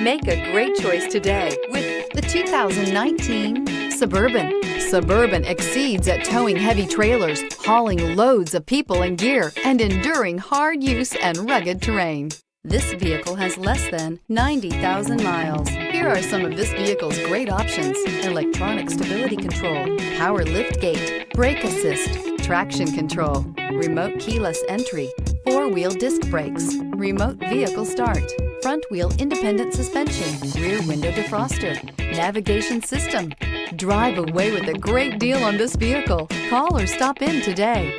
Make a great choice today with the 2019 Suburban. Suburban exceeds at towing heavy trailers, hauling loads of people and gear, and enduring hard use and rugged terrain. This vehicle has less than 90,000 miles. Here are some of this vehicle's great options: electronic stability control, power liftgate, brake assist, traction control, remote keyless entry, four-wheel disc brakes, remote vehicle start, front wheel independent suspension, rear window defroster, navigation system. Drive away with a great deal on this vehicle. Call or stop in today.